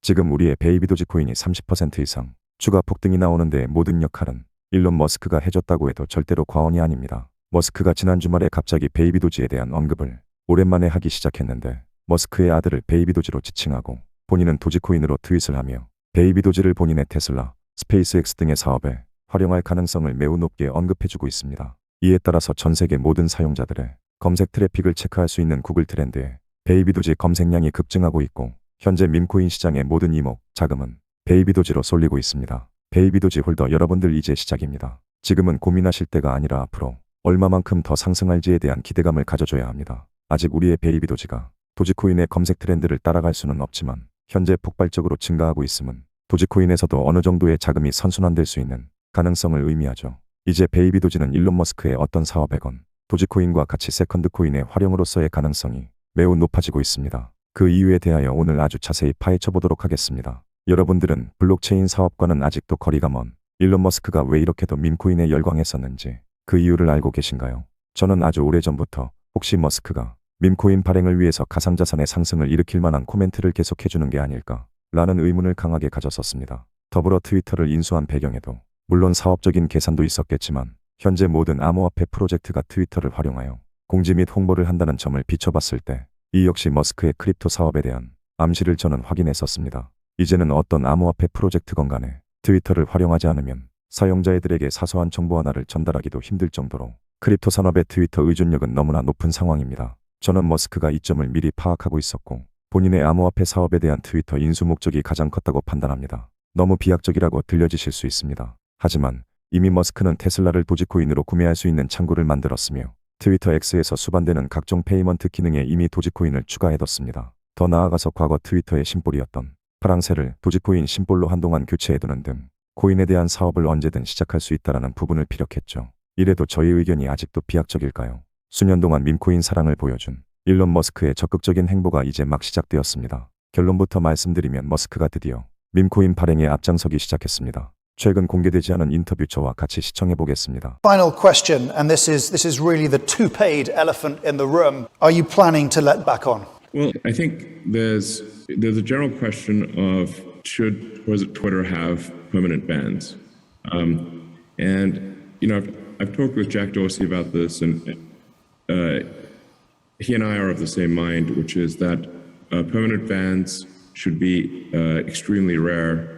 지금 우리의 베이비 도지코인이 30% 이상 추가 폭등이 나오는데 모든 역할은 일론 머스크가 해줬다고 해도 절대로 과언이 아닙니다. 머스크가 지난 주말에 갑자기 베이비 도지에 대한 언급을 오랜만에 하기 시작했는데 머스크의 아들을 베이비 도지로 지칭하고 본인은 도지코인으로 트윗을 하며 베이비 도지를 본인의 테슬라, 스페이스X 등의 사업에 활용할 가능성을 매우 높게 언급해주고 있습니다. 이에 따라서 전 세계 모든 사용자들의 검색 트래픽을 체크할 수 있는 구글 트렌드에 베이비 도지 검색량이 급증하고 있고 현재 밈코인 시장의 모든 이목, 자금은 베이비 도지로 쏠리고 있습니다. 베이비 도지 홀더 여러분들 이제 시작입니다. 지금은 고민하실 때가 아니라 앞으로 얼마만큼 더 상승할지에 대한 기대감을 가져줘야 합니다. 아직 우리의 베이비 도지가 도지코인의 검색 트렌드를 따라갈 수는 없지만 현재 폭발적으로 증가하고 있음은 도지코인에서도 어느 정도의 자금이 선순환될 수 있는 가능성을 의미하죠. 이제 베이비 도지는 일론 머스크의 어떤 사업에건 도지코인과 같이 세컨드 코인의 활용으로서의 가능성이 매우 높아지고 있습니다. 그 이유에 대하여 오늘 아주 자세히 파헤쳐 보도록 하겠습니다. 여러분들은 블록체인 사업과는 아직도 거리가 먼 일론 머스크가 왜 이렇게도 밈코인에 열광했었는지 그 이유를 알고 계신가요? 저는 아주 오래전부터 혹시 머스크가 밈코인 발행을 위해서 가상자산의 상승을 일으킬 만한 코멘트를 계속해주는 게 아닐까 라는 의문을 강하게 가졌었습니다. 더불어 트위터를 인수한 배경에도 물론 사업적인 계산도 있었겠지만 현재 모든 암호화폐 프로젝트가 트위터를 활용하여 공지 및 홍보를 한다는 점을 비춰봤을 때 이 역시 머스크의 크립토 사업에 대한 암시를 저는 확인했었습니다. 이제는 어떤 암호화폐 프로젝트건 간에 트위터를 활용하지 않으면 사용자들에게 사소한 정보 하나를 전달하기도 힘들 정도로 크립토 산업의 트위터 의존력은 너무나 높은 상황입니다. 저는 머스크가 이 점을 미리 파악하고 있었고 본인의 암호화폐 사업에 대한 트위터 인수 목적이 가장 컸다고 판단합니다. 너무 비약적이라고 들려지실 수 있습니다. 하지만 이미 머스크는 테슬라를 도지코인으로 구매할 수 있는 창구를 만들었으며 트위터 X에서 수반되는 각종 페이먼트 기능에 이미 도지코인을 추가해뒀습니다. 더 나아가서 과거 트위터의 심볼이었던 파랑새를 도지코인 심볼로 한동안 교체해두는 등 코인에 대한 사업을 언제든 시작할 수 있다는 부분을 피력했죠. 이래도 저희 의견이 아직도 비약적일까요? 수년 동안 밈코인 사랑을 보여준 일론 머스크의 적극적인 행보가 이제 막 시작되었습니다. 결론부터 말씀드리면 머스크가 드디어 밈코인 발행에 앞장서기 시작했습니다. 최근 공개되지 않은 인터뷰 저와 같이 시청해 보겠습니다. Final question, and this is really the two-paid elephant in the room. Are you planning to let back on? Well, I think there's a general question of should Twitter have permanent bans, and you know I've talked with Jack Dorsey about this, and he and I are of the same mind, which is that permanent bans should be extremely rare.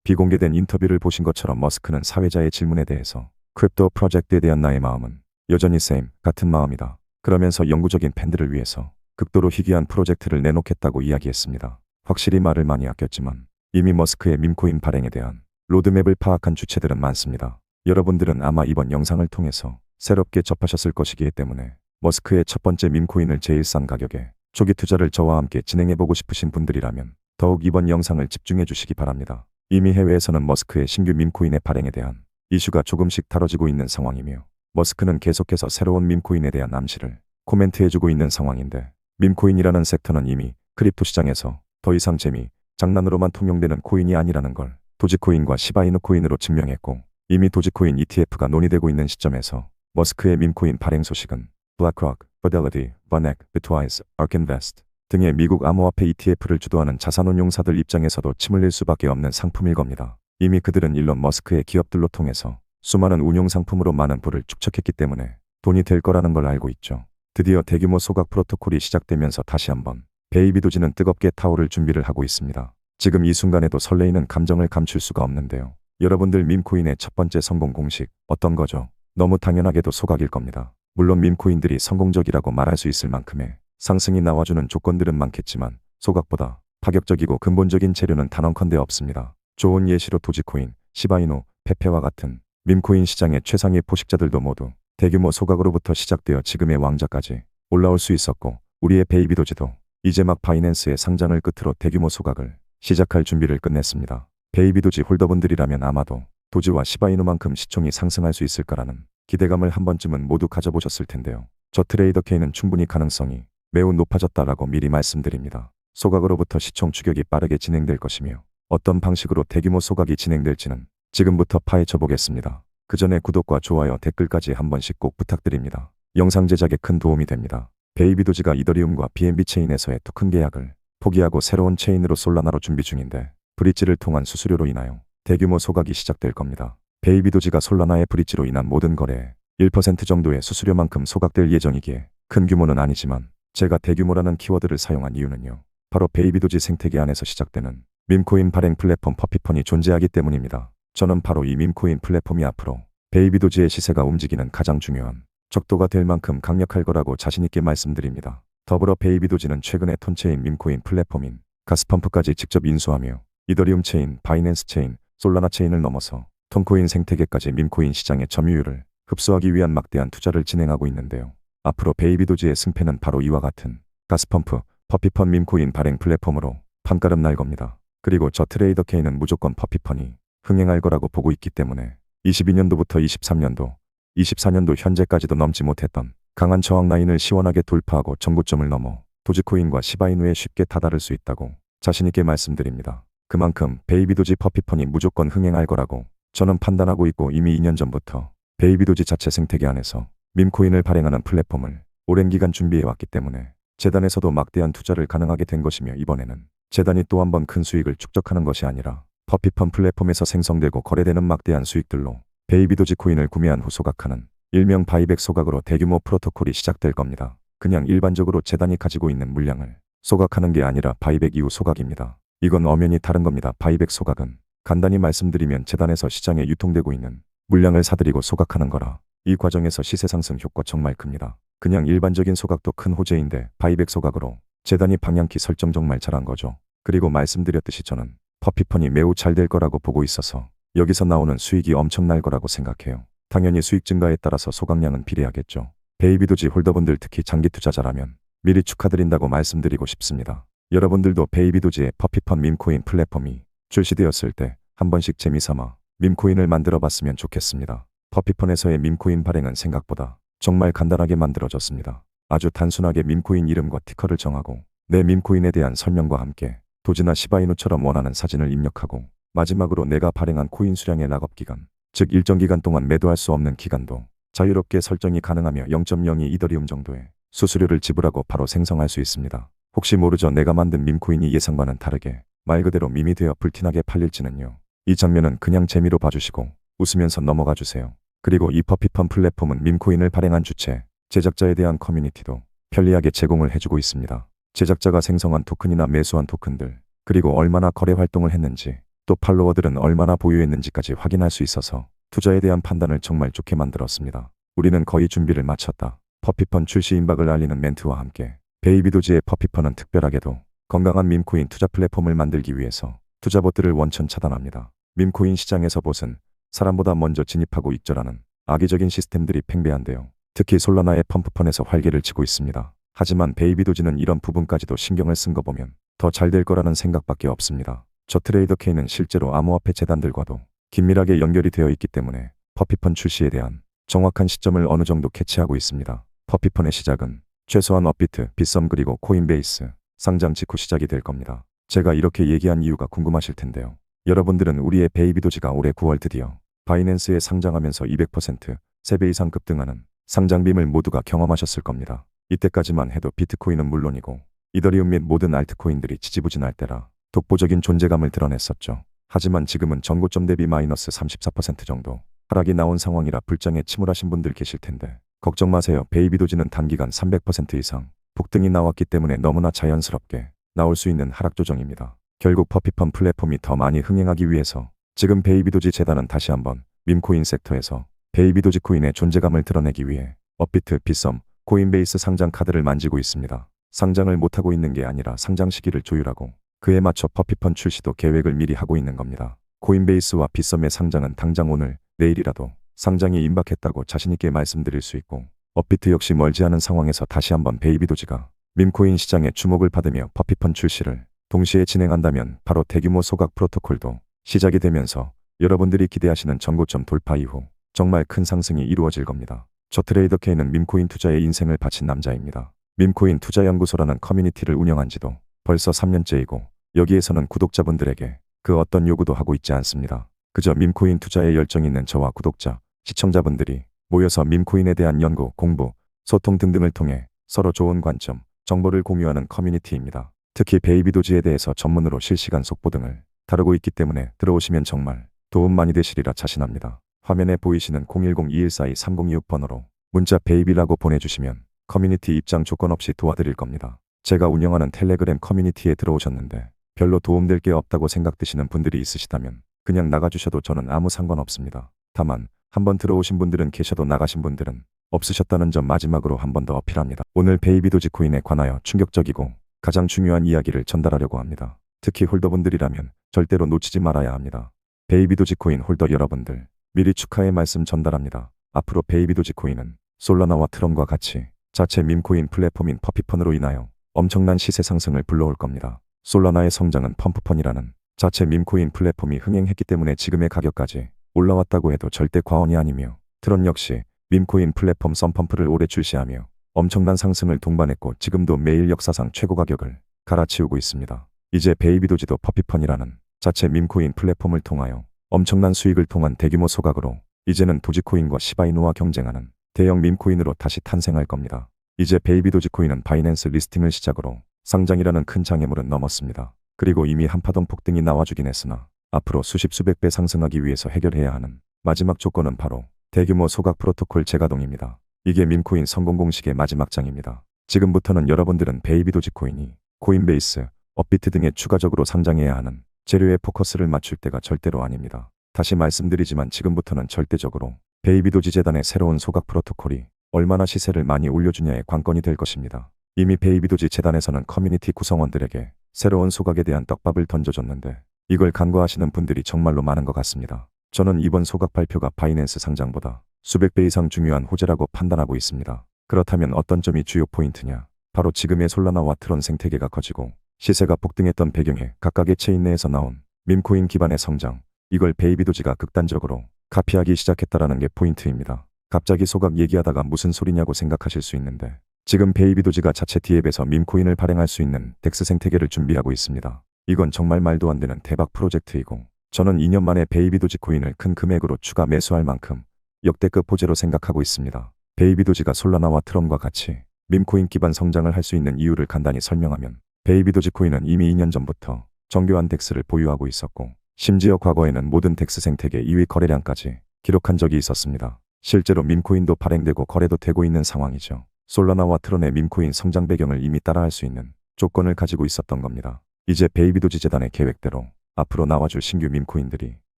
비공개된 인터뷰를 보신 것처럼 머스크는 사회자의 질문에 대해서 크립토 프로젝트에 대한 나의 마음은 여전히 같은 마음이다. 그러면서 영구적인 팬들을 위해서 극도로 희귀한 프로젝트를 내놓겠다고 이야기했습니다. 확실히 말을 많이 아꼈지만 이미 머스크의 밈코인 발행에 대한 로드맵을 파악한 주체들은 많습니다. 여러분들은 아마 이번 영상을 통해서 새롭게 접하셨을 것이기 때문에 머스크의 첫 번째 밈코인을 제일 싼 가격에 초기 투자를 저와 함께 진행해보고 싶으신 분들이라면 더욱 이번 영상을 집중해 주시기 바랍니다. 이미 해외에서는 머스크의 신규 밈코인의 발행에 대한 이슈가 조금씩 다뤄지고 있는 상황이며 머스크는 계속해서 새로운 밈코인에 대한 암시를 코멘트해주고 있는 상황인데 밈코인이라는 섹터는 이미 크립토 시장에서 더 이상 재미, 장난으로만 통용되는 코인이 아니라는 걸 도지코인과 시바이누 코인으로 증명했고 이미 도지코인 ETF가 논의되고 있는 시점에서 머스크의 밈코인 발행 소식은 블랙록, Fidelity, Vanek, Bitwise, ARK Invest 등의 미국 암호화폐 ETF를 주도하는 자산운용사들 입장에서도 침 흘릴 수밖에 없는 상품일 겁니다. 이미 그들은 일론 머스크의 기업들로 통해서 수많은 운용 상품으로 많은 부를 축적했기 때문에 돈이 될 거라는 걸 알고 있죠. 드디어 대규모 소각 프로토콜이 시작되면서 다시 한번 베이비 도지는 뜨겁게 타오를 준비를 하고 있습니다. 지금 이 순간에도 설레이는 감정을 감출 수가 없는데요. 여러분들 밈코인의 첫 번째 성공 공식 어떤 거죠? 너무 당연하게도 소각일 겁니다. 물론 밈코인들이 성공적이라고 말할 수 있을 만큼의 상승이 나와주는 조건들은 많겠지만 소각보다 파격적이고 근본적인 재료는 단언컨대 없습니다. 좋은 예시로 도지코인, 시바이누, 페페와 같은 밈코인 시장의 최상위 포식자들도 모두 대규모 소각으로부터 시작되어 지금의 왕자까지 올라올 수 있었고 우리의 베이비 도지도 이제 막 바이낸스의 상장을 끝으로 대규모 소각을 시작할 준비를 끝냈습니다. 베이비 도지 홀더분들이라면 아마도 도지와 시바이누만큼 시총이 상승할 수 있을까라는 기대감을 한 번쯤은 모두 가져보셨을 텐데요. 저 트레이더 K는 충분히 가능성이 매우 높아졌다라고 미리 말씀드립니다. 소각으로부터 시총 추격이 빠르게 진행될 것이며 어떤 방식으로 대규모 소각이 진행될지는 지금부터 파헤쳐 보겠습니다. 그 전에 구독과 좋아요, 댓글까지 한 번씩 꼭 부탁드립니다. 영상 제작에 큰 도움이 됩니다. 베이비 도지가 이더리움과 BNB 체인에서의 토큰 계약을 포기하고 새로운 체인으로 솔라나로 준비 중인데 브릿지를 통한 수수료로 인하여 대규모 소각이 시작될 겁니다. 베이비도지가 솔라나의 브릿지로 인한 모든 거래에 1% 정도의 수수료만큼 소각될 예정이기에 큰 규모는 아니지만 제가 대규모라는 키워드를 사용한 이유는요. 바로 베이비도지 생태계 안에서 시작되는 밈코인 발행 플랫폼 퍼피펀이 존재하기 때문입니다. 저는 바로 이 밈코인 플랫폼이 앞으로 베이비도지의 시세가 움직이는 가장 중요한 적도가 될 만큼 강력할 거라고 자신있게 말씀드립니다. 더불어 베이비도지는 최근에 톤체인 밈코인 플랫폼인 가스펌프까지 직접 인수하며 이더리움 체인, 바이낸스 체인, 솔라나 체인을 넘어서 톤코인 생태계까지 밈코인 시장의 점유율을 흡수하기 위한 막대한 투자를 진행하고 있는데요. 앞으로 베이비도지의 승패는 바로 이와 같은 가스펌프, 퍼피펀 밈코인 발행 플랫폼으로 판가름 날 겁니다. 그리고 저 트레이더 K는 무조건 퍼피펀이 흥행할 거라고 보고 있기 때문에 22년도부터 23년도, 24년도 현재까지도 넘지 못했던 강한 저항 라인을 시원하게 돌파하고 정고점을 넘어 도지코인과 시바이누에 쉽게 다다를 수 있다고 자신있게 말씀드립니다. 그만큼 베이비도지 퍼피펀이 무조건 흥행할 거라고 저는 판단하고 있고 이미 2년 전부터 베이비도지 자체 생태계 안에서 밈코인을 발행하는 플랫폼을 오랜 기간 준비해왔기 때문에 재단에서도 막대한 투자를 가능하게 된 것이며 이번에는 재단이 또 한 번 큰 수익을 축적하는 것이 아니라 퍼피펀 플랫폼에서 생성되고 거래되는 막대한 수익들로 베이비도지 코인을 구매한 후 소각하는 일명 바이백 소각으로 대규모 프로토콜이 시작될 겁니다. 그냥 일반적으로 재단이 가지고 있는 물량을 소각하는 게 아니라 바이백 이후 소각입니다. 이건 엄연히 다른 겁니다. 바이백 소각은 간단히 말씀드리면 재단에서 시장에 유통되고 있는 물량을 사들이고 소각하는 거라 이 과정에서 시세 상승 효과 정말 큽니다. 그냥 일반적인 소각도 큰 호재인데 바이백 소각으로 재단이 방향키 설정 정말 잘한 거죠. 그리고 말씀드렸듯이 저는 퍼피펀이 매우 잘 될 거라고 보고 있어서 여기서 나오는 수익이 엄청날 거라고 생각해요. 당연히 수익 증가에 따라서 소각량은 비례하겠죠. 베이비도지 홀더분들 특히 장기 투자자라면 미리 축하드린다고 말씀드리고 싶습니다. 여러분들도 베이비도지의 퍼피펀 밈코인 플랫폼이 출시되었을 때 한 번씩 재미삼아 밈코인을 만들어 봤으면 좋겠습니다. 퍼피펀에서의 밈코인 발행은 생각보다 정말 간단하게 만들어졌습니다. 아주 단순하게 밈코인 이름과 티커를 정하고 내 밈코인에 대한 설명과 함께 도지나 시바이누처럼 원하는 사진을 입력하고 마지막으로 내가 발행한 코인 수량의 락업기간, 즉 일정 기간 동안 매도할 수 없는 기간도 자유롭게 설정이 가능하며 0.02 이더리움 정도의 수수료를 지불하고 바로 생성할 수 있습니다. 혹시 모르죠. 내가 만든 밈코인이 예상과는 다르게 말 그대로 밈이 되어 불티나게 팔릴지는요. 이 장면은 그냥 재미로 봐주시고 웃으면서 넘어가 주세요. 그리고 이 퍼피펀 플랫폼은 밈코인을 발행한 주체, 제작자에 대한 커뮤니티도 편리하게 제공을 해주고 있습니다. 제작자가 생성한 토큰이나 매수한 토큰들, 그리고 얼마나 거래 활동을 했는지, 또 팔로워들은 얼마나 보유했는지까지 확인할 수 있어서 투자에 대한 판단을 정말 좋게 만들었습니다. 우리는 거의 준비를 마쳤다. 퍼피펀 출시 임박을 알리는 멘트와 함께 베이비도지의 퍼피펀은 특별하게도 건강한 밈코인 투자 플랫폼을 만들기 위해서 투자봇들을 원천 차단합니다. 밈코인 시장에서 봇은 사람보다 먼저 진입하고 익절하는 악의적인 시스템들이 팽배한데요. 특히 솔라나의 펌프펀에서 활개를 치고 있습니다. 하지만 베이비도지는 이런 부분까지도 신경을 쓴 거 보면 더 잘 될 거라는 생각밖에 없습니다. 저 트레이더 K는 실제로 암호화폐 재단들과도 긴밀하게 연결이 되어 있기 때문에 퍼피펀 출시에 대한 정확한 시점을 어느 정도 캐치하고 있습니다. 퍼피펀의 시작은 최소한 업비트, 빗썸 그리고 코인베이스 상장 직후 시작이 될 겁니다. 제가 이렇게 얘기한 이유가 궁금하실 텐데요. 여러분들은 우리의 베이비도지가 올해 9월 드디어 바이낸스에 상장하면서 200%, 3배 이상 급등하는 상장빔을 모두가 경험하셨을 겁니다. 이때까지만 해도 비트코인은 물론이고 이더리움 및 모든 알트코인들이 지지부진할 때라 독보적인 존재감을 드러냈었죠. 하지만 지금은 전고점 대비 마이너스 34% 정도 하락이 나온 상황이라 불장에 침울하신 분들 계실 텐데 걱정 마세요. 베이비도지는 단기간 300% 이상 폭등이 나왔기 때문에 너무나 자연스럽게 나올 수 있는 하락 조정입니다. 결국 퍼피펀 플랫폼이 더 많이 흥행하기 위해서 지금 베이비도지 재단은 다시 한번 밈코인 섹터에서 베이비도지 코인의 존재감을 드러내기 위해 업비트, 빗썸, 코인베이스 상장 카드를 만지고 있습니다. 상장을 못하고 있는 게 아니라 상장 시기를 조율하고 그에 맞춰 퍼피펀 출시도 계획을 미리 하고 있는 겁니다. 코인베이스와 빗썸의 상장은 당장 오늘, 내일이라도 상장이 임박했다고 자신있게 말씀드릴 수 있고 업비트 역시 멀지 않은 상황에서 다시 한번 베이비도지가 밈코인 시장에 주목을 받으며 퍼피펀 출시를 동시에 진행한다면 바로 대규모 소각 프로토콜도 시작이 되면서 여러분들이 기대하시는 전고점 돌파 이후 정말 큰 상승이 이루어질 겁니다. 저 트레이더 K는 밈코인 투자에 인생을 바친 남자입니다. 밈코인 투자연구소라는 커뮤니티를 운영한 지도 벌써 3년째이고 여기에서는 구독자분들에게 그 어떤 요구도 하고 있지 않습니다. 그저 밈코인 투자에 열정 있는 저와 구독자, 시청자분들이 모여서 밈코인에 대한 연구, 공부, 소통 등등을 통해 서로 좋은 관점, 정보를 공유하는 커뮤니티입니다. 특히 베이비 도지에 대해서 전문으로 실시간 속보 등을 다루고 있기 때문에 들어오시면 정말 도움 많이 되시리라 자신합니다. 화면에 보이시는 010-2142-3026번호로 문자 베이비라고 보내주시면 커뮤니티 입장 조건 없이 도와드릴 겁니다. 제가 운영하는 텔레그램 커뮤니티에 들어오셨는데 별로 도움될 게 없다고 생각되시는 분들이 있으시다면 그냥 나가주셔도 저는 아무 상관없습니다. 다만 한번 들어오신 분들은 계셔도 나가신 분들은 없으셨다는 점 마지막으로 한 번 더 어필합니다. 오늘 베이비 도지코인에 관하여 충격적이고 가장 중요한 이야기를 전달하려고 합니다. 특히 홀더분들이라면 절대로 놓치지 말아야 합니다. 베이비 도지코인 홀더 여러분들, 미리 축하의 말씀 전달합니다. 앞으로 베이비 도지코인은 솔라나와 트론과 같이 자체 밈코인 플랫폼인 퍼피펀으로 인하여 엄청난 시세 상승을 불러올 겁니다. 솔라나의 성장은 펌프펀이라는 자체 밈코인 플랫폼이 흥행했기 때문에 지금의 가격까지 올라왔다고 해도 절대 과언이 아니며, 트론 역시 밈코인 플랫폼 썬펌프를 오래 출시하며 엄청난 상승을 동반했고 지금도 매일 역사상 최고 가격을 갈아치우고 있습니다. 이제 베이비 도지도 퍼피펀이라는 자체 밈코인 플랫폼을 통하여 엄청난 수익을 통한 대규모 소각으로 이제는 도지코인과 시바이누와 경쟁하는 대형 밈코인으로 다시 탄생할 겁니다. 이제 베이비 도지코인은 바이낸스 리스팅을 시작으로 상장이라는 큰 장애물은 넘었습니다. 그리고 이미 한파동 폭등이 나와주긴 했으나 앞으로 수십 수백 배 상승하기 위해서 해결해야 하는 마지막 조건은 바로 대규모 소각 프로토콜 재가동입니다. 이게 밈코인 성공 공식의 마지막 장입니다. 지금부터는 여러분들은 베이비 도지코인이 코인베이스, 업비트 등에 추가적으로 상장해야 하는 재료에 포커스를 맞출 때가 절대로 아닙니다. 다시 말씀드리지만 지금부터는 절대적으로 베이비 도지 재단의 새로운 소각 프로토콜이 얼마나 시세를 많이 올려주냐의 관건이 될 것입니다. 이미 베이비 도지 재단에서는 커뮤니티 구성원들에게 새로운 소각에 대한 떡밥을 던져줬는데 이걸 간과하시는 분들이 정말로 많은 것 같습니다. 저는 이번 소각 발표가 바이낸스 상장보다 수백 배 이상 중요한 호재라고 판단하고 있습니다. 그렇다면 어떤 점이 주요 포인트냐? 바로 지금의 솔라나와 트론 생태계가 커지고 시세가 폭등했던 배경에 각각의 체인 내에서 나온 밈코인 기반의 성장, 이걸 베이비 도지가 극단적으로 카피하기 시작했다라는 게 포인트입니다. 갑자기 소각 얘기하다가 무슨 소리냐고 생각하실 수 있는데 지금 베이비 도지가 자체 디앱에서 밈코인을 발행할 수 있는 덱스 생태계를 준비하고 있습니다. 이건 정말 말도 안 되는 대박 프로젝트이고 저는 2년 만에 베이비 도지 코인을 큰 금액으로 추가 매수할 만큼 역대급 호재로 생각하고 있습니다. 베이비 도지가 솔라나와 트론과 같이 밈코인 기반 성장을 할 수 있는 이유를 간단히 설명하면, 베이비 도지 코인은 이미 2년 전부터 정교한 덱스를 보유하고 있었고 심지어 과거에는 모든 덱스 생태계 2위 거래량까지 기록한 적이 있었습니다. 실제로 밈코인도 발행되고 거래도 되고 있는 상황이죠. 솔라나와 트론의 밈코인 성장 배경을 이미 따라할 수 있는 조건을 가지고 있었던 겁니다. 이제 베이비 도지 재단의 계획대로 앞으로 나와줄 신규 밈코인들이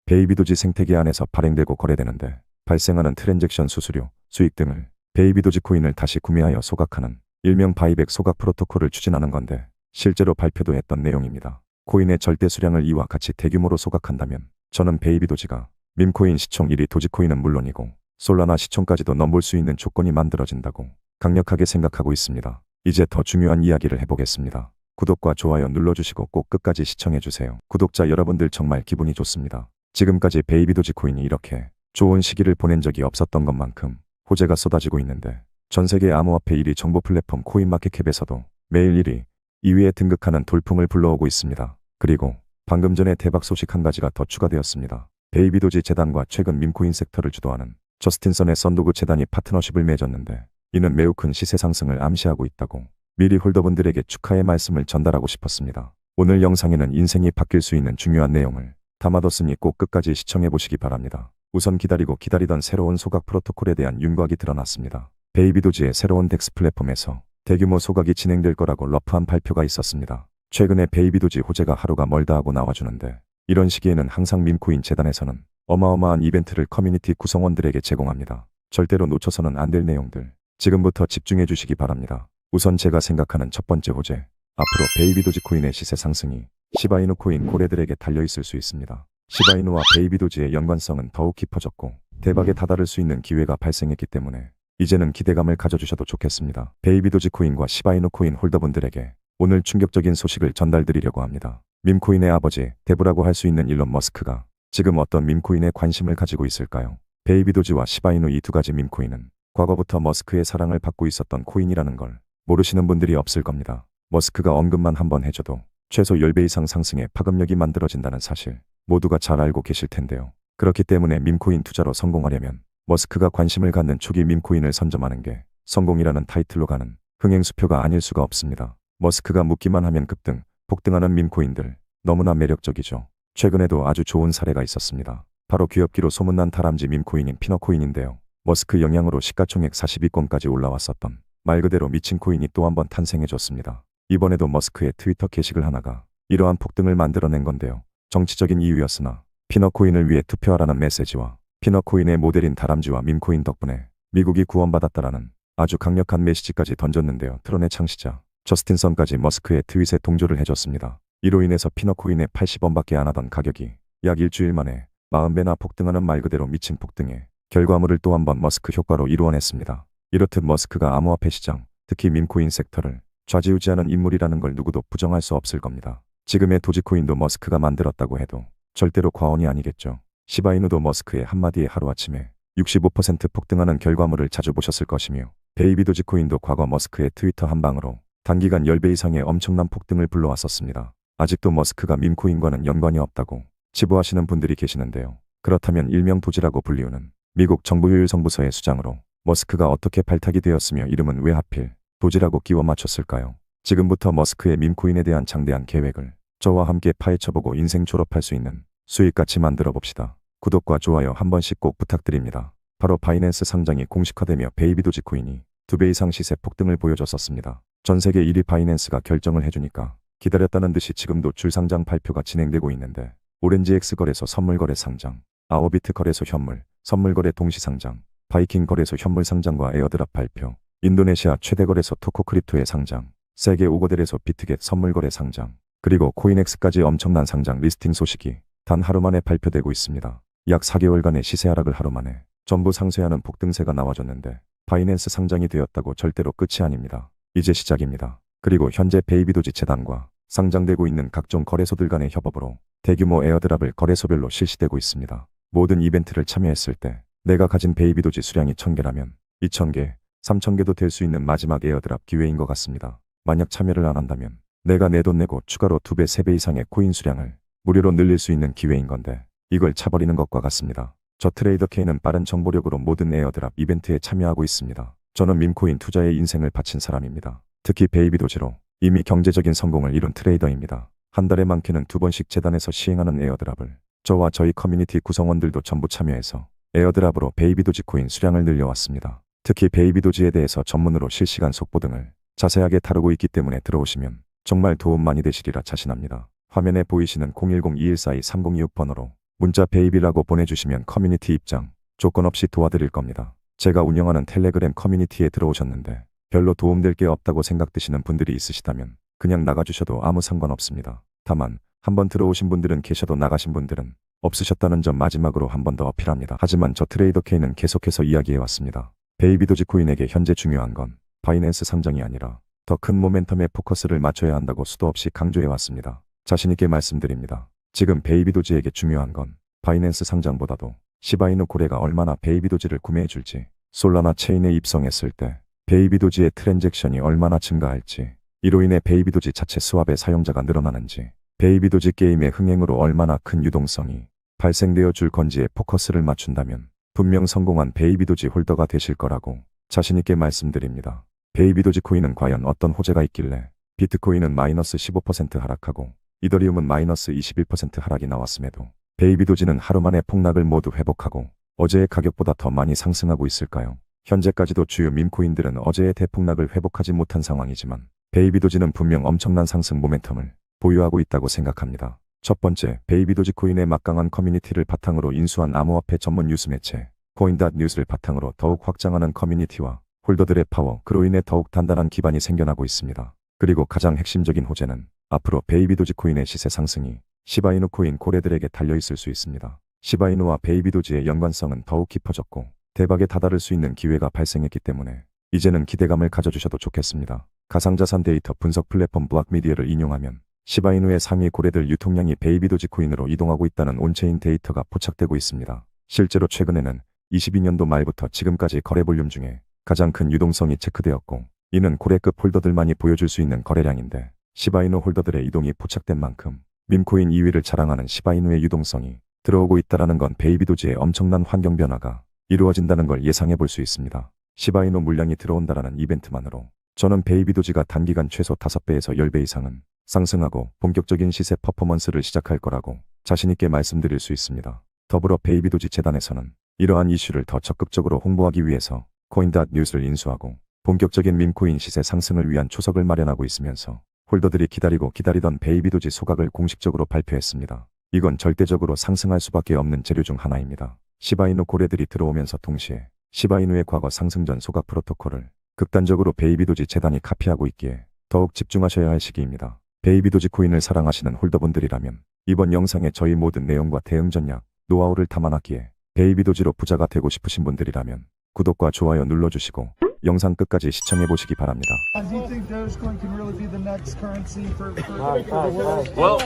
베이비 도지 생태계 안에서 발행되고 거래되는데 발생하는 트랜잭션 수수료, 수익 등을 베이비 도지 코인을 다시 구매하여 소각하는 일명 바이백 소각 프로토콜을 추진하는 건데 실제로 발표도 했던 내용입니다. 코인의 절대 수량을 이와 같이 대규모로 소각한다면 저는 베이비 도지가 밈코인 시총 1위 도지코인은 물론이고 솔라나 시총까지도 넘볼 수 있는 조건이 만들어진다고 강력하게 생각하고 있습니다. 이제 더 중요한 이야기를 해보겠습니다. 구독과 좋아요 눌러주시고 꼭 끝까지 시청해주세요. 구독자 여러분들 정말 기분이 좋습니다. 지금까지 베이비 도지 코인이 이렇게 좋은 시기를 보낸 적이 없었던 것만큼 호재가 쏟아지고 있는데 전세계 암호화폐 1위 정보 플랫폼 코인마켓캡에서도 매일 1위, 2위에 등극하는 돌풍을 불러오고 있습니다. 그리고 방금 전에 대박 소식 한 가지가 더 추가되었습니다. 베이비 도지 재단과 최근 밈코인 섹터를 주도하는 저스틴선의 썬도그 재단이 파트너십을 맺었는데 이는 매우 큰 시세 상승을 암시하고 있다고 미리 홀더분들에게 축하의 말씀을 전달하고 싶었습니다. 오늘 영상에는 인생이 바뀔 수 있는 중요한 내용을 담아뒀으니 꼭 끝까지 시청해 보시기 바랍니다. 우선 기다리던 새로운 소각 프로토콜에 대한 윤곽이 드러났습니다. 베이비 도지의 새로운 덱스 플랫폼에서 대규모 소각이 진행될 거라고 러프한 발표가 있었습니다. 최근에 베이비 도지 호재가 하루가 멀다 하고 나와주는데 이런 시기에는 항상 밈코인 재단에서는 어마어마한 이벤트를 커뮤니티 구성원들에게 제공합니다. 절대로 놓쳐서는 안 될 내용들 지금부터 집중해 주시기 바랍니다. 우선 제가 생각하는 첫 번째 호재, 앞으로 베이비 도지 코인의 시세 상승이 시바이누 코인 고래들에게 달려있을 수 있습니다. 시바이누와 베이비 도지의 연관성은 더욱 깊어졌고 대박에 다다를 수 있는 기회가 발생했기 때문에 이제는 기대감을 가져주셔도 좋겠습니다. 베이비 도지 코인과 시바이누 코인 홀더분들에게 오늘 충격적인 소식을 전달드리려고 합니다. 밈코인의 아버지, 대부라고 할 수 있는 일론 머스크가 지금 어떤 밈코인에 관심을 가지고 있을까요? 베이비 도지와 시바이누 이 두 가지 밈코인은 과거부터 머스크의 사랑을 받고 있었던 코인이라는 걸 모르시는 분들이 없을 겁니다. 머스크가 언급만 한번 해줘도 최소 10배 이상 상승의 파급력이 만들어진다는 사실 모두가 잘 알고 계실 텐데요. 그렇기 때문에 밈코인 투자로 성공하려면 머스크가 관심을 갖는 초기 밈코인을 선점하는 게 성공이라는 타이틀로 가는 흥행수표가 아닐 수가 없습니다. 머스크가 묻기만 하면 급등, 폭등하는 밈코인들 너무나 매력적이죠. 최근에도 아주 좋은 사례가 있었습니다. 바로 귀엽기로 소문난 다람쥐 밈코인인 피너코인인데요. 머스크 영향으로 시가총액 42건까지 올라왔었던 말 그대로 미친 코인이 또 한 번 탄생해줬습니다. 이번에도 머스크의 트위터 게시글 하나가 이러한 폭등을 만들어낸 건데요. 정치적인 이유였으나 피너코인을 위해 투표하라는 메시지와 피너코인의 모델인 다람쥐와 밈코인 덕분에 미국이 구원받았다라는 아주 강력한 메시지까지 던졌는데요. 트론의 창시자 저스틴 선까지 머스크의 트윗에 동조를 해줬습니다. 이로 인해서 피너코인의 80원밖에 안 하던 가격이 약 일주일 만에 40배나 폭등하는 말 그대로 미친 폭등에 결과물을 또 한 번 머스크 효과로 이루어냈습니다. 이렇듯 머스크가 암호화폐 시장, 특히 밈코인 섹터를 좌지우지하는 인물이라는 걸 누구도 부정할 수 없을 겁니다. 지금의 도지코인도 머스크가 만들었다고 해도 절대로 과언이 아니겠죠. 시바이누도 머스크의 한마디에 하루아침에 65% 폭등하는 결과물을 자주 보셨을 것이며 베이비 도지코인도 과거 머스크의 트위터 한 방으로 단기간 10배 이상의 엄청난 폭등을 불러왔었습니다. 아직도 머스크가 밈코인과는 연관이 없다고 치부하시는 분들이 계시는데요. 그렇다면 일명 도지라고 불리우는 미국 정부 효율성부서의 수장으로 머스크가 어떻게 발탁이 되었으며 이름은 왜 하필 도지라고 끼워 맞췄을까요? 지금부터 머스크의 밈코인에 대한 장대한 계획을 저와 함께 파헤쳐보고 인생 졸업할 수 있는 수익같이 만들어 봅시다. 구독과 좋아요 한 번씩 꼭 부탁드립니다. 바로 바이낸스 상장이 공식화되며 베이비 도지코인이 2배 이상 시세 폭등을 보여줬었습니다. 전 세계 1위 바이낸스가 결정을 해주니까 기다렸다는 듯이 지금도 줄상장 발표가 진행되고 있는데 오렌지X 거래소 선물거래 상장, 아워비트 거래소 현물, 선물거래 동시상장, 바이킹 거래소 현물 상장과 에어드랍 발표, 인도네시아 최대 거래소 토코크립토의 상장, 세계 5거 거래소 비트겟 선물거래 상장, 그리고 코인엑스까지 엄청난 상장 리스팅 소식이 단 하루 만에 발표되고 있습니다. 약 4개월간의 시세 하락을 하루 만에 전부 상쇄하는 폭등세가 나와줬는데 바이낸스 상장이 되었다고 절대로 끝이 아닙니다. 이제 시작입니다. 그리고 현재 베이비도지 재단과 상장되고 있는 각종 거래소들 간의 협업으로 대규모 에어드랍을 거래소별로 실시되고 있습니다. 모든 이벤트를 참여했을 때 내가 가진 베이비도지 수량이 1000개라면 2000개, 3000개도 될 수 있는 마지막 에어드랍 기회인 것 같습니다. 만약 참여를 안 한다면 내가 내 돈 내고 추가로 2배, 3배 이상의 코인 수량을 무료로 늘릴 수 있는 기회인 건데 이걸 차버리는 것과 같습니다. 저 트레이더 K는 빠른 정보력으로 모든 에어드랍 이벤트에 참여하고 있습니다. 저는 밈코인 투자에 인생을 바친 사람입니다. 특히 베이비도지로 이미 경제적인 성공을 이룬 트레이더입니다. 한 달에 많게는 2번씩 재단에서 시행하는 에어드랍을 저와 저희 커뮤니티 구성원들도 전부 참여해서 에어드랍으로 베이비도지 코인 수량을 늘려왔습니다. 특히 베이비도지에 대해서 전문으로 실시간 속보 등을 자세하게 다루고 있기 때문에 들어오시면 정말 도움 많이 되시리라 자신합니다. 화면에 보이시는 010-2142-3026번호로 문자 베이비라고 보내주시면 커뮤니티 입장 조건 없이 도와드릴 겁니다. 제가 운영하는 텔레그램 커뮤니티에 들어오셨는데 별로 도움될 게 없다고 생각되시는 분들이 있으시다면 그냥 나가주셔도 아무 상관없습니다. 다만 한번 들어오신 분들은 계셔도 나가신 분들은 없으셨다는 점 마지막으로 한 번 더 어필합니다. 하지만 저 트레이더 K는 계속해서 이야기해왔습니다. 베이비도지 코인에게 현재 중요한 건 바이낸스 상장이 아니라 더 큰 모멘텀에 포커스를 맞춰야 한다고 수도 없이 강조해왔습니다. 자신있게 말씀드립니다. 지금 베이비도지에게 중요한 건 바이낸스 상장보다도 시바이누 고래가 얼마나 베이비도지를 구매해줄지, 솔라나 체인에 입성했을 때 베이비도지의 트랜잭션이 얼마나 증가할지, 이로 인해 베이비도지 자체 스왑의 사용자가 늘어나는지, 베이비도지 게임의 흥행으로 얼마나 큰 유동성이 발생되어 줄 건지에 포커스를 맞춘다면 분명 성공한 베이비도지 홀더가 되실 거라고 자신있게 말씀드립니다. 베이비도지 코인은 과연 어떤 호재가 있길래 비트코인은 마이너스 15% 하락하고 이더리움은 마이너스 21% 하락이 나왔음에도 베이비도지는 하루 만에 폭락을 모두 회복하고 어제의 가격보다 더 많이 상승하고 있을까요? 현재까지도 주요 밈코인들은 어제의 대폭락을 회복하지 못한 상황이지만 베이비도지는 분명 엄청난 상승 모멘텀을 보유하고 있다고 생각합니다. 첫 번째, 베이비도지 코인의 막강한 커뮤니티를 바탕으로 인수한 암호화폐 전문 뉴스 매체 코인닷뉴스를 바탕으로 더욱 확장하는 커뮤니티와 홀더들의 파워, 그로 인해 더욱 단단한 기반이 생겨나고 있습니다. 그리고 가장 핵심적인 호재는 앞으로 베이비도지 코인의 시세 상승이 시바이누 코인 고래들에게 달려있을 수 있습니다. 시바이누와 베이비도지의 연관성은 더욱 깊어졌고 대박에 다다를 수 있는 기회가 발생했기 때문에 이제는 기대감을 가져주셔도 좋겠습니다. 가상자산 데이터 분석 플랫폼 블락미디어를 인용하면 시바이누의 상위 고래들 유통량이 베이비도지 코인으로 이동하고 있다는 온체인 데이터가 포착되고 있습니다. 실제로 최근에는 22년도 말부터 지금까지 거래 볼륨 중에 가장 큰 유동성이 체크되었고 이는 고래급 홀더들만이 보여줄 수 있는 거래량인데 시바이누 홀더들의 이동이 포착된 만큼 밈코인 2위를 자랑하는 시바이누의 유동성이 들어오고 있다는 건 베이비도지의 엄청난 환경 변화가 이루어진다는 걸 예상해 볼 수 있습니다. 시바이누 물량이 들어온다라는 이벤트만으로 저는 베이비 도지가 단기간 최소 5배에서 10배 이상은 상승하고 본격적인 시세 퍼포먼스를 시작할 거라고 자신있게 말씀드릴 수 있습니다. 더불어 베이비 도지 재단에서는 이러한 이슈를 더 적극적으로 홍보하기 위해서 코인.뉴스를 인수하고 본격적인 밈코인 시세 상승을 위한 초석을 마련하고 있으면서 홀더들이 기다리던 베이비 도지 소각을 공식적으로 발표했습니다. 이건 절대적으로 상승할 수밖에 없는 재료 중 하나입니다. 시바이누 고래들이 들어오면서 동시에 시바이누의 과거 상승 전 소각 프로토콜을 극단적으로 베이비 도지 재단이 카피하고 있기에 더욱 집중하셔야 할 시기입니다. 베이비 도지 코인을 사랑하시는 홀더분들이라면 이번 영상의 저희 모든 내용과 대응 전략, 노하우를 담아놨기에 베이비 도지로 부자가 되고 싶으신 분들이라면 구독과 좋아요 눌러주시고 영상 끝까지 시청해보시기 바랍니다. Do you think Dogecoin can really be the next currency for the world? Well,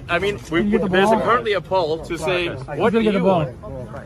I mean, there's currently a poll to say, what do you want?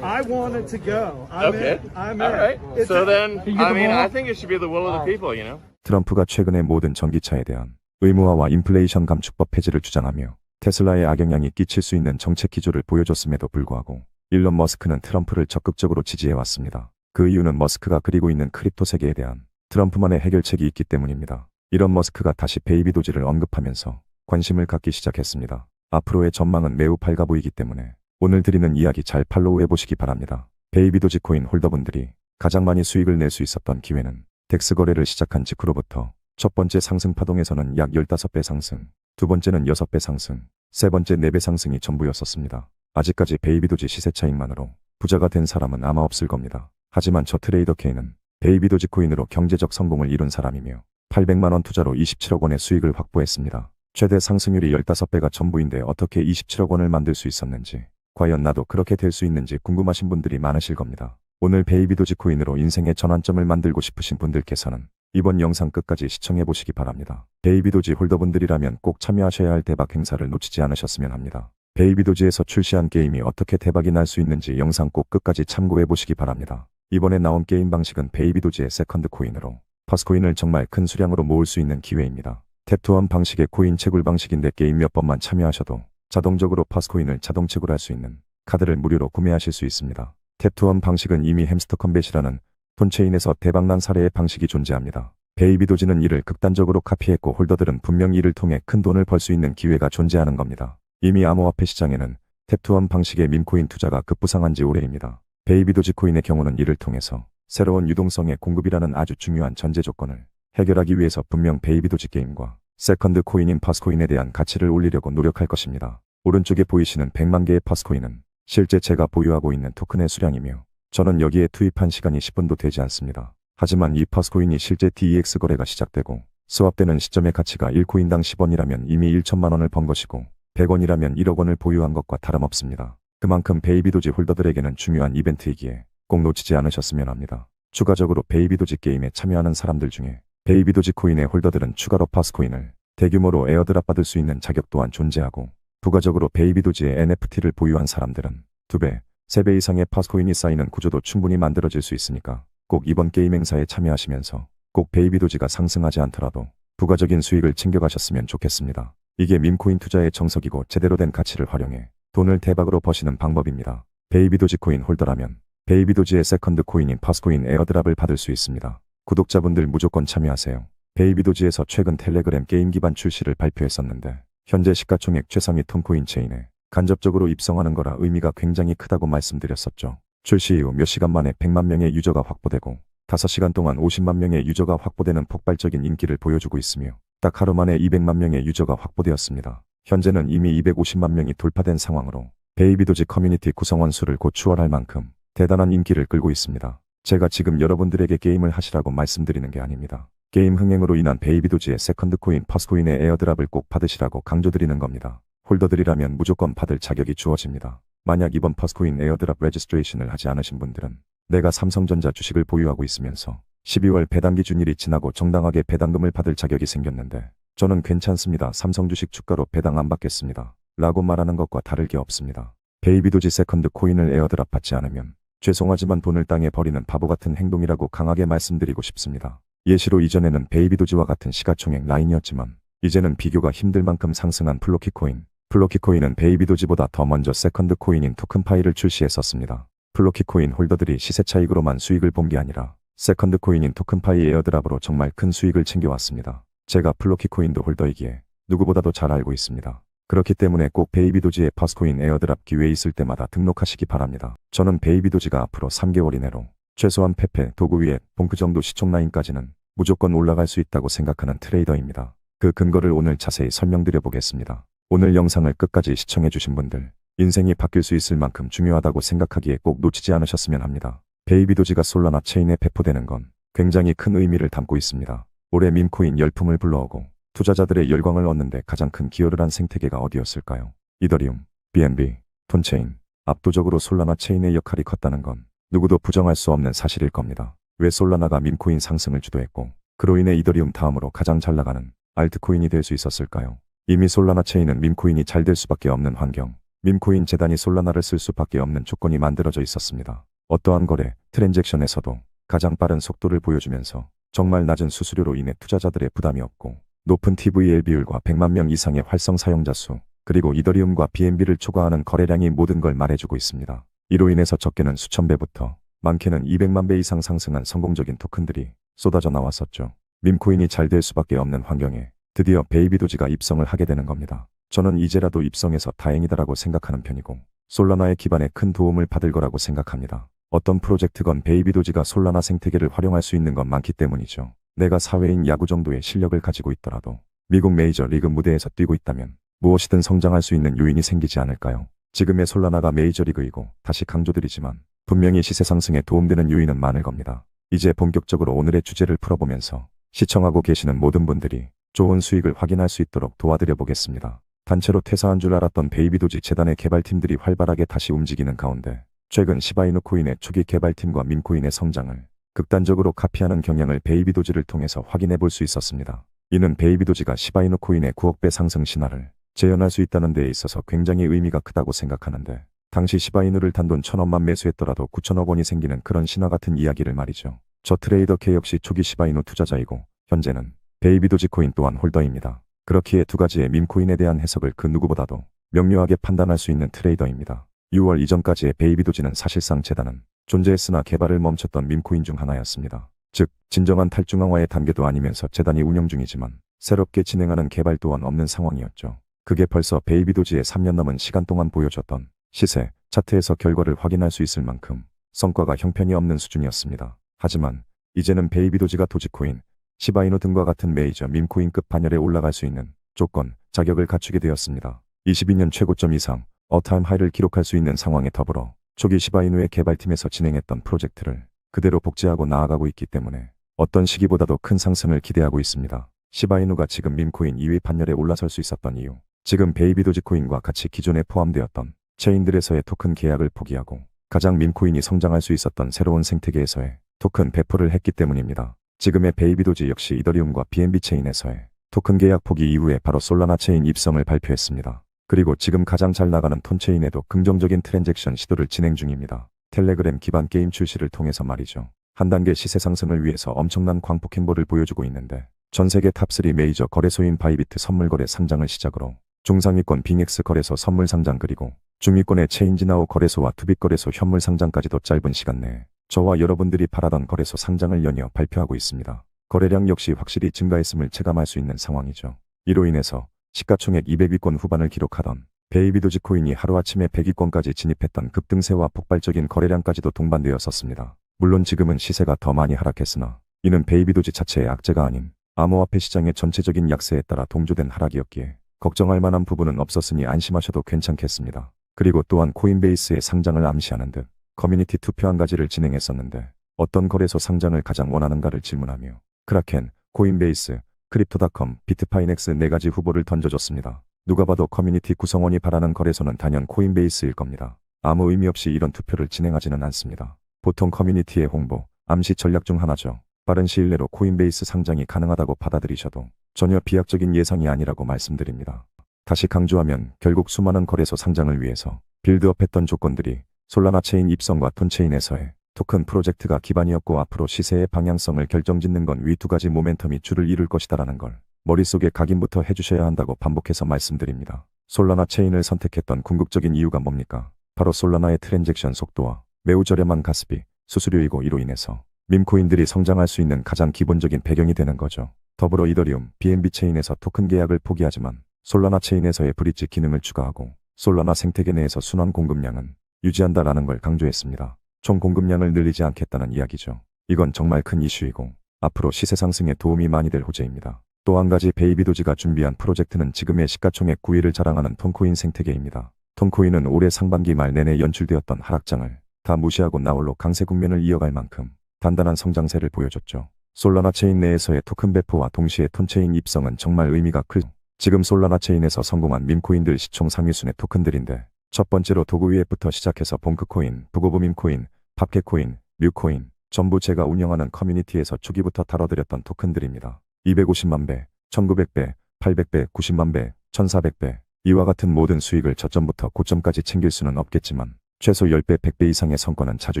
I want it to go. I'm Okay. in. I'm All in. right. It's So a- then, I mean, I think it should be the will of the people, you know? 트럼프가 최근에 모든 전기차에 대한 의무화와 인플레이션 감축법 폐지를 주장하며 테슬라에 악영향이 끼칠 수 있는 정책 기조를 보여줬음에도 불구하고 일론 머스크는 트럼프를 적극적으로 지지해왔습니다. 그 이유는 머스크가 그리고 있는 크립토 세계에 대한 트럼프만의 해결책이 있기 때문입니다. 일론 머스크가 다시 베이비 도지를 언급하면서 관심을 갖기 시작했습니다. 앞으로의 전망은 매우 밝아 보이기 때문에 오늘 드리는 이야기 잘 팔로우해 보시기 바랍니다. 베이비 도지 코인 홀더분들이 가장 많이 수익을 낼 수 있었던 기회는 덱스 거래를 시작한 직후로부터 첫 번째 상승 파동에서는 약 15배 상승, 두 번째는 6배 상승, 세 번째 4배 상승이 전부였었습니다. 아직까지 베이비 도지 시세 차익만으로 부자가 된 사람은 아마 없을 겁니다. 하지만 저 트레이더 K는 베이비 도지 코인으로 경제적 성공을 이룬 사람이며 800만 원 투자로 27억 원의 수익을 확보했습니다. 최대 상승률이 15배가 전부인데 어떻게 27억 원을 만들 수 있었는지, 과연 나도 그렇게 될 수 있는지 궁금하신 분들이 많으실 겁니다. 오늘 베이비 도지 코인으로 인생의 전환점을 만들고 싶으신 분들께서는 이번 영상 끝까지 시청해 보시기 바랍니다. 베이비 도지 홀더분들이라면 꼭 참여하셔야 할 대박 행사를 놓치지 않으셨으면 합니다. 베이비 도지에서 출시한 게임이 어떻게 대박이 날 수 있는지 영상 꼭 끝까지 참고해 보시기 바랍니다. 이번에 나온 게임 방식은 베이비 도지의 세컨드 코인으로 퍼스코인을 정말 큰 수량으로 모을 수 있는 기회입니다. 탭투원 방식의 코인 채굴 방식인데 게임 몇 번만 참여하셔도 자동적으로 퍼스코인을 자동 채굴할 수 있는 카드를 무료로 구매하실 수 있습니다. 탭투원 방식은 이미 햄스터 컴뱃이라는 톤체인에서 대박난 사례의 방식이 존재합니다. 베이비 도지는 이를 극단적으로 카피했고 홀더들은 분명 이를 통해 큰 돈을 벌 수 있는 기회가 존재하는 겁니다. 이미 암호화폐 시장에는 탭투원 방식의 밈코인 투자가 급부상한 지 오래입니다. 베이비 도지 코인의 경우는 이를 통해서 새로운 유동성의 공급이라는 아주 중요한 전제 조건을 해결하기 위해서 분명 베이비 도지 게임과 세컨드 코인인 퍼스코인에 대한 가치를 올리려고 노력할 것입니다. 오른쪽에 보이시는 100만 개의 퍼스코인은 실제 제가 보유하고 있는 토큰의 수량이며 저는 여기에 투입한 시간이 10분도 되지 않습니다. 하지만 이 퍼스코인이 실제 DEX 거래가 시작되고 스왑되는 시점의 가치가 1코인당 10원이라면 이미 1천만 원을 번 것이고 100원이라면 1억 원을 보유한 것과 다름없습니다. 그만큼 베이비 도지 홀더들에게는 중요한 이벤트이기에 꼭 놓치지 않으셨으면 합니다. 추가적으로 베이비 도지 게임에 참여하는 사람들 중에 베이비 도지 코인의 홀더들은 추가로 퍼스코인을 대규모로 에어드랍 받을 수 있는 자격 또한 존재하고 부가적으로 베이비 도지의 NFT를 보유한 사람들은 2배, 3배 이상의 퍼스코인이 쌓이는 구조도 충분히 만들어질 수 있으니까 꼭 이번 게임 행사에 참여하시면서 꼭 베이비 도지가 상승하지 않더라도 부가적인 수익을 챙겨가셨으면 좋겠습니다. 이게 밈코인 투자의 정석이고 제대로 된 가치를 활용해 돈을 대박으로 버시는 방법입니다. 베이비 도지 코인 홀더라면 베이비 도지의 세컨드 코인인 퍼스코인 에어드랍을 받을 수 있습니다. 구독자분들 무조건 참여하세요. 베이비 도지에서 최근 텔레그램 게임 기반 출시를 발표했었는데 현재 시가총액 최상위 톤코인 체인에 간접적으로 입성하는 거라 의미가 굉장히 크다고 말씀드렸었죠. 출시 이후 몇 시간 만에 100만 명의 유저가 확보되고 5시간 동안 50만 명의 유저가 확보되는 폭발적인 인기를 보여주고 있으며 딱 하루 만에 200만 명의 유저가 확보되었습니다. 현재는 이미 250만 명이 돌파된 상황으로 베이비 도지 커뮤니티 구성원 수를 곧 추월할 만큼 대단한 인기를 끌고 있습니다. 제가 지금 여러분들에게 게임을 하시라고 말씀드리는 게 아닙니다. 게임 흥행으로 인한 베이비 도지의 세컨드 코인 퍼스코인의 에어드랍을 꼭 받으시라고 강조드리는 겁니다. 홀더들이라면 무조건 받을 자격이 주어집니다. 만약 이번 퍼스코인 에어드랍 레지스트레이션을 하지 않으신 분들은 내가 삼성전자 주식을 보유하고 있으면서 12월 배당 기준일이 지나고 정당하게 배당금을 받을 자격이 생겼는데 저는 괜찮습니다. 삼성 주식 주가로 배당 안 받겠습니다. 라고 말하는 것과 다를 게 없습니다. 베이비 도지 세컨드 코인을 에어드랍 받지 않으면 죄송하지만 돈을 땅에 버리는 바보 같은 행동이라고 강하게 말씀드리고 싶습니다. 예시로 이전에는 베이비 도지와 같은 시가총액 라인이었지만 이제는 비교가 힘들 만큼 상승한 플로키코인. 플로키코인은 베이비 도지보다 더 먼저 세컨드 코인인 토큰파이를 출시했었습니다. 플로키코인 홀더들이 시세 차익으로만 수익을 본 게 아니라 세컨드 코인인 토큰파이 에어드랍으로 정말 큰 수익을 챙겨왔습니다. 제가 플로키 코인도 홀더이기에 누구보다도 잘 알고 있습니다. 그렇기 때문에 꼭 베이비도지의 파스코인 에어드랍 기회 있을 때마다 등록하시기 바랍니다. 저는 베이비도지가 앞으로 3개월 이내로 최소한 페페, 도구 위에 봉크 정도 시총 라인까지는 무조건 올라갈 수 있다고 생각하는 트레이더입니다. 그 근거를 오늘 자세히 설명드려 보겠습니다. 오늘 영상을 끝까지 시청해 주신 분들, 인생이 바뀔 수 있을 만큼 중요하다고 생각하기에 꼭 놓치지 않으셨으면 합니다. 베이비도지가 솔라나 체인에 배포되는 건 굉장히 큰 의미를 담고 있습니다. 올해 밈코인 열풍을 불러오고 투자자들의 열광을 얻는데 가장 큰 기여를 한 생태계가 어디였을까요? 이더리움, BNB, 톤체인. 압도적으로 솔라나 체인의 역할이 컸다는 건 누구도 부정할 수 없는 사실일 겁니다. 왜 솔라나가 밈코인 상승을 주도했고 그로 인해 이더리움 다음으로 가장 잘 나가는 알트코인이 될 수 있었을까요? 이미 솔라나 체인은 밈코인이 잘 될 수밖에 없는 환경, 밈코인 재단이 솔라나를 쓸 수밖에 없는 조건이 만들어져 있었습니다. 어떠한 거래, 트랜잭션에서도 가장 빠른 속도를 보여주면서 정말 낮은 수수료로 인해 투자자들의 부담이 없고 높은 TVL 비율과 100만 명 이상의 활성 사용자 수, 그리고 이더리움과 BNB를 초과하는 거래량이 모든 걸 말해주고 있습니다. 이로 인해서 적게는 수천 배부터 많게는 200만 배 이상 상승한 성공적인 토큰들이 쏟아져 나왔었죠. 밈코인이 잘 될 수밖에 없는 환경에 드디어 베이비도지가 입성을 하게 되는 겁니다. 저는 이제라도 입성해서 다행이다라고 생각하는 편이고 솔라나의 기반에 큰 도움을 받을 거라고 생각합니다. 어떤 프로젝트건 베이비도지가 솔라나 생태계를 활용할 수 있는 건 많기 때문이죠. 내가 사회인 야구 정도의 실력을 가지고 있더라도 미국 메이저 리그 무대에서 뛰고 있다면 무엇이든 성장할 수 있는 요인이 생기지 않을까요? 지금의 솔라나가 메이저리그이고 다시 강조드리지만 분명히 시세 상승에 도움되는 요인은 많을 겁니다. 이제 본격적으로 오늘의 주제를 풀어보면서 시청하고 계시는 모든 분들이 좋은 수익을 확인할 수 있도록 도와드려 보겠습니다. 단체로 퇴사한 줄 알았던 베이비도지 재단의 개발팀들이 활발하게 다시 움직이는 가운데 최근 시바이누 코인의 초기 개발팀과 밈코인의 성장을 극단적으로 카피하는 경향을 베이비도지를 통해서 확인해 볼 수 있었습니다. 이는 베이비도지가 시바이누 코인의 9억 배 상승 신화를 재현할 수 있다는 데에 있어서 굉장히 의미가 크다고 생각하는데, 당시 시바이누를 단돈 1,000원만 매수했더라도 9천억 원이 생기는 그런 신화 같은 이야기를 말이죠. 저 트레이더 K 역시 초기 시바이누 투자자이고 현재는 베이비도지 코인 또한 홀더입니다. 그렇기에 두 가지의 밈코인에 대한 해석을 그 누구보다도 명료하게 판단할 수 있는 트레이더입니다. 6월 이전까지의 베이비도지는 사실상 재단은 존재했으나 개발을 멈췄던 밈코인 중 하나였습니다. 즉, 진정한 탈중앙화의 단계도 아니면서 재단이 운영 중이지만 새롭게 진행하는 개발 또한 없는 상황이었죠. 그게 벌써 베이비도지의 3년 넘은 시간 동안 보여줬던 시세, 차트에서 결과를 확인할 수 있을 만큼 성과가 형편이 없는 수준이었습니다. 하지만 이제는 베이비도지가 도지코인, 시바이누 등과 같은 메이저 밈코인급 반열에 올라갈 수 있는 조건, 자격을 갖추게 되었습니다. 22년 최고점 이상 어타임 하이를 기록할 수 있는 상황에 더불어 초기 시바이누의 개발팀에서 진행했던 프로젝트를 그대로 복제하고 나아가고 있기 때문에 어떤 시기보다도 큰 상승을 기대하고 있습니다. 시바이누가 지금 밈코인 2위 반열에 올라설 수 있었던 이유, 지금 베이비도지 코인과 같이 기존에 포함되었던 체인들에서의 토큰 계약을 포기하고 가장 밈코인이 성장할 수 있었던 새로운 생태계에서의 토큰 배포를 했기 때문입니다. 지금의 베이비도지 역시 이더리움과 BNB 체인에서의 토큰 계약 포기 이후에 바로 솔라나 체인 입성을 발표했습니다. 그리고 지금 가장 잘 나가는 톤체인에도 긍정적인 트랜잭션 시도를 진행 중입니다. 텔레그램 기반 게임 출시를 통해서 말이죠. 한 단계 시세 상승을 위해서 엄청난 광폭 행보를 보여주고 있는데, 전 세계 탑3 메이저 거래소인 바이비트 선물거래 상장을 시작으로 중상위권 빙엑스 거래소 선물 상장, 그리고 중위권의 체인지나우 거래소와 투빗 거래소 현물 상장까지도 짧은 시간 내에 저와 여러분들이 바라던 거래소 상장을 연이어 발표하고 있습니다. 거래량 역시 확실히 증가했음을 체감할 수 있는 상황이죠. 이로 인해서 시가총액 200위권 후반을 기록하던 베이비도지 코인이 하루아침에 100위권까지 진입했던 급등세와 폭발적인 거래량까지도 동반되었었습니다. 물론 지금은 시세가 더 많이 하락했으나 이는 베이비도지 자체의 악재가 아닌 암호화폐 시장의 전체적인 약세에 따라 동조된 하락이었기에 걱정할 만한 부분은 없었으니 안심하셔도 괜찮겠습니다. 그리고 또한 코인베이스의 상장을 암시하는 듯 커뮤니티 투표 한 가지를 진행했었는데, 어떤 거래소 상장을 가장 원하는가를 질문하며 크라켄, 코인베이스, 크립토닷컴, 비트파이넥스 4가지 후보를 던져줬습니다. 누가 봐도 커뮤니티 구성원이 바라는 거래소는 단연 코인베이스일 겁니다. 아무 의미 없이 이런 투표를 진행하지는 않습니다. 보통 커뮤니티의 홍보, 암시 전략 중 하나죠. 빠른 시일 내로 코인베이스 상장이 가능하다고 받아들이셔도 전혀 비약적인 예상이 아니라고 말씀드립니다. 다시 강조하면 결국 수많은 거래소 상장을 위해서 빌드업했던 조건들이 솔라나 체인 입성과 톤체인에서의 토큰 프로젝트가 기반이었고, 앞으로 시세의 방향성을 결정짓는 건 위 두 가지 모멘텀이 줄을 이룰 것이다라는 걸 머릿속에 각인부터 해주셔야 한다고 반복해서 말씀드립니다. 솔라나 체인을 선택했던 궁극적인 이유가 뭡니까? 바로 솔라나의 트랜잭션 속도와 매우 저렴한 가스비, 수수료이고, 이로 인해서 밈코인들이 성장할 수 있는 가장 기본적인 배경이 되는 거죠. 더불어 이더리움, BNB 체인에서 토큰 계약을 포기하지만 솔라나 체인에서의 브릿지 기능을 추가하고 솔라나 생태계 내에서 순환 공급량은 유지한다라는 걸 강조했습니다. 총 공급량을 늘리지 않겠다는 이야기죠. 이건 정말 큰 이슈이고 앞으로 시세 상승에 도움이 많이 될 호재입니다. 또 한 가지 베이비도지가 준비한 프로젝트는 지금의 시가총액 9위를 자랑하는 톤코인 생태계입니다. 톤코인은 올해 상반기 말 내내 연출되었던 하락장을 다 무시하고 나홀로 강세 국면을 이어갈 만큼 단단한 성장세를 보여줬죠. 솔라나 체인 내에서의 토큰 배포와 동시에 톤체인 입성은 정말 의미가 크죠. 지금 솔라나 체인에서 성공한 밈코인들 시총 상위순의 토큰들인데 첫 번째로 도구 위에부터 시작해서 봉크코인, 부고브 밈코인, 팝켓코인, 뮤코인 전부 제가 운영하는 커뮤니티에서 초기부터 다뤄드렸던 토큰들입니다. 250만 배, 1900배, 800배, 90만 배, 1400배 이와 같은 모든 수익을 저점부터 고점까지 챙길 수는 없겠지만 최소 10배, 100배 이상의 성과는 자주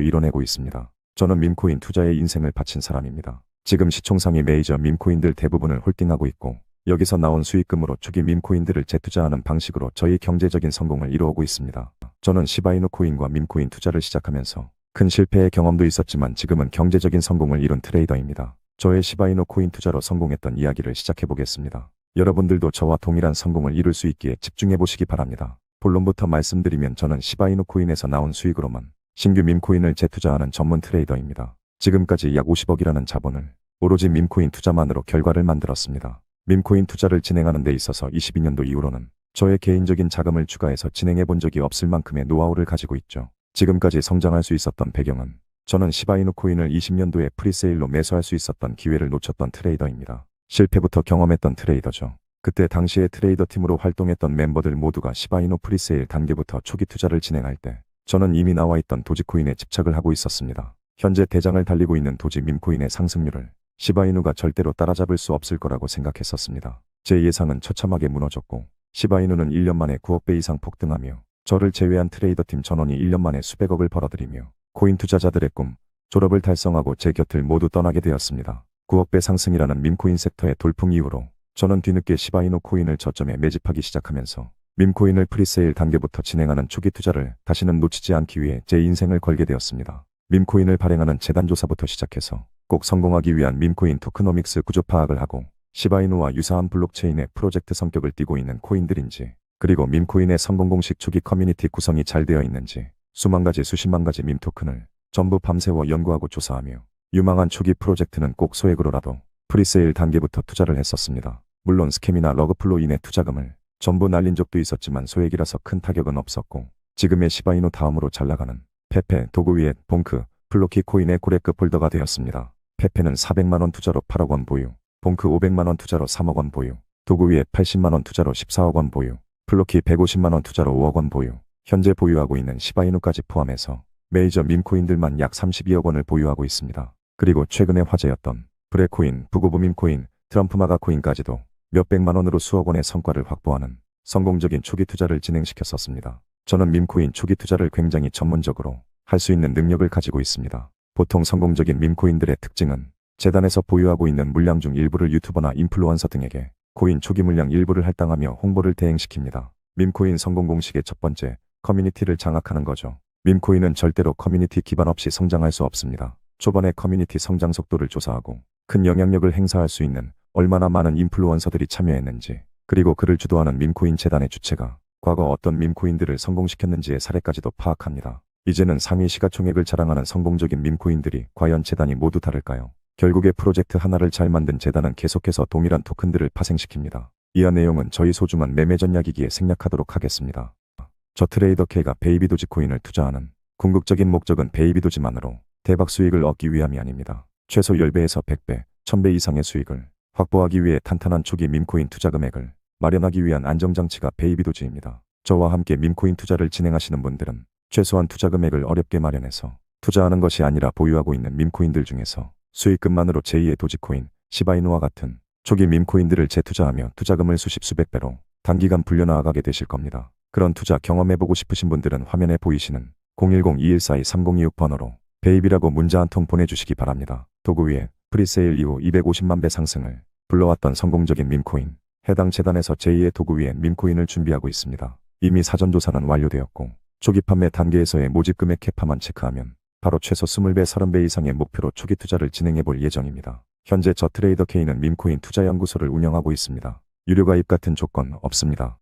이뤄내고 있습니다. 저는 밈코인 투자에 인생을 바친 사람입니다. 지금 시총상위 메이저 밈코인들 대부분을 홀딩하고 있고 여기서 나온 수익금으로 초기 밈코인들을 재투자하는 방식으로 저희 경제적인 성공을 이루어오고 있습니다. 저는 시바이누 코인과 밈코인 투자를 시작하면서 큰 실패의 경험도 있었지만 지금은 경제적인 성공을 이룬 트레이더입니다. 저의 시바이누 코인 투자로 성공했던 이야기를 시작해보겠습니다. 여러분들도 저와 동일한 성공을 이룰 수 있기에 집중해보시기 바랍니다. 본론부터 말씀드리면 저는 시바이누 코인에서 나온 수익으로만 신규 밈코인을 재투자하는 전문 트레이더입니다. 지금까지 약 50억이라는 자본을 오로지 밈코인 투자만으로 결과를 만들었습니다. 밈코인 투자를 진행하는 데 있어서 22년도 이후로는 저의 개인적인 자금을 추가해서 진행해 본 적이 없을 만큼의 노하우를 가지고 있죠. 지금까지 성장할 수 있었던 배경은 저는 시바이누 코인을 20년도에 프리세일로 매수할 수 있었던 기회를 놓쳤던 트레이더입니다. 실패부터 경험했던 트레이더죠. 그때 당시에 트레이더 팀으로 활동했던 멤버들 모두가 시바이누 프리세일 단계부터 초기 투자를 진행할 때 저는 이미 나와 있던 도지코인에 집착을 하고 있었습니다. 현재 대장을 달리고 있는 도지 밈코인의 상승률을 시바이누가 절대로 따라잡을 수 없을 거라고 생각했었습니다. 제 예상은 처참하게 무너졌고 시바이누는 1년 만에 9억 배 이상 폭등하며 저를 제외한 트레이더팀 전원이 1년 만에 수백억을 벌어들이며 코인 투자자들의 꿈, 졸업을 달성하고 제 곁을 모두 떠나게 되었습니다. 9억 배 상승이라는 밈코인 섹터의 돌풍 이후로 저는 뒤늦게 시바이누 코인을 저점에 매집하기 시작하면서 밈코인을 프리세일 단계부터 진행하는 초기 투자를 다시는 놓치지 않기 위해 제 인생을 걸게 되었습니다. 밈코인을 발행하는 재단 조사부터 시작해서 꼭 성공하기 위한 밈코인 토크노믹스 구조 파악을 하고 시바이누와 유사한 블록체인의 프로젝트 성격을 띠고 있는 코인들인지 그리고 밈코인의 성공 공식 초기 커뮤니티 구성이 잘 되어 있는지 수만 가지 수십만 가지 밈 토큰을 전부 밤새워 연구하고 조사하며 유망한 초기 프로젝트는 꼭 소액으로라도 프리세일 단계부터 투자를 했었습니다. 물론 스캠이나 러그플로 인해 투자금을 전부 날린 적도 있었지만 소액이라서 큰 타격은 없었고 지금의 시바이누 다음으로 잘 나가는 페페, 도구 위에 봉크, 플로키 코인의 고래급 홀더가 되었습니다. 페페는 400만원 투자로 8억원 보유, 봉크 500만원 투자로 3억원 보유, 도구 위에 80만원 투자로 14억원 보유, 플로키 150만원 투자로 5억원 보유, 현재 보유하고 있는 시바이누까지 포함해서 메이저 밈코인들만 약 32억원을 보유하고 있습니다. 그리고 최근에 화제였던 브레코인, 부고브 밈코인, 트럼프 마가 코인까지도 몇백만원으로 수억원의 성과를 확보하는 성공적인 초기 투자를 진행시켰었습니다. 저는 밈코인 초기 투자를 굉장히 전문적으로 할 수 있는 능력을 가지고 있습니다. 보통 성공적인 밈코인들의 특징은 재단에서 보유하고 있는 물량 중 일부를 유튜버나 인플루언서 등에게 코인 초기 물량 일부를 할당하며 홍보를 대행시킵니다. 밈코인 성공 공식의 첫 번째, 커뮤니티를 장악하는 거죠. 밈코인은 절대로 커뮤니티 기반 없이 성장할 수 없습니다. 초반에 커뮤니티 성장 속도를 조사하고 큰 영향력을 행사할 수 있는 얼마나 많은 인플루언서들이 참여했는지 그리고 그를 주도하는 밈코인 재단의 주체가 과거 어떤 밈코인들을 성공시켰는지의 사례까지도 파악합니다. 이제는 상위 시가총액을 자랑하는 성공적인 밈코인들이 과연 재단이 모두 다를까요? 결국에 프로젝트 하나를 잘 만든 재단은 계속해서 동일한 토큰들을 파생시킵니다. 이하 내용은 저희 소중한 매매 전략이기에 생략하도록 하겠습니다. 저 트레이더 K가 베이비도지 코인을 투자하는 궁극적인 목적은 베이비도지만으로 대박 수익을 얻기 위함이 아닙니다. 최소 10배에서 100배, 1000배 이상의 수익을 확보하기 위해 탄탄한 초기 밈코인 투자 금액을 마련하기 위한 안정장치가 베이비도지입니다. 저와 함께 밈코인 투자를 진행하시는 분들은 최소한 투자 금액을 어렵게 마련해서 투자하는 것이 아니라 보유하고 있는 밈코인들 중에서 수익금만으로 제2의 도지코인, 시바이누와 같은 초기 밈코인들을 재투자하며 투자금을 수십 수백 배로 단기간 불려나가게 되실 겁니다. 그런 투자 경험해보고 싶으신 분들은 화면에 보이시는 010-2142-3026번호로 베이비라고 문자 한 통 보내주시기 바랍니다. 도구 위에 프리세일 이후 250만 배 상승을 불러왔던 성공적인 밈코인, 해당 재단에서 제2의 도구 위에 밈코인을 준비하고 있습니다. 이미 사전조사는 완료되었고 초기 판매 단계에서의 모집 금액 캐파만 체크하면 바로 최소 20배, 30배 이상의 목표로 초기 투자를 진행해 볼 예정입니다. 현재 저 트레이더 K는 밈코인 투자연구소를 운영하고 있습니다. 유료 가입 같은 조건 없습니다.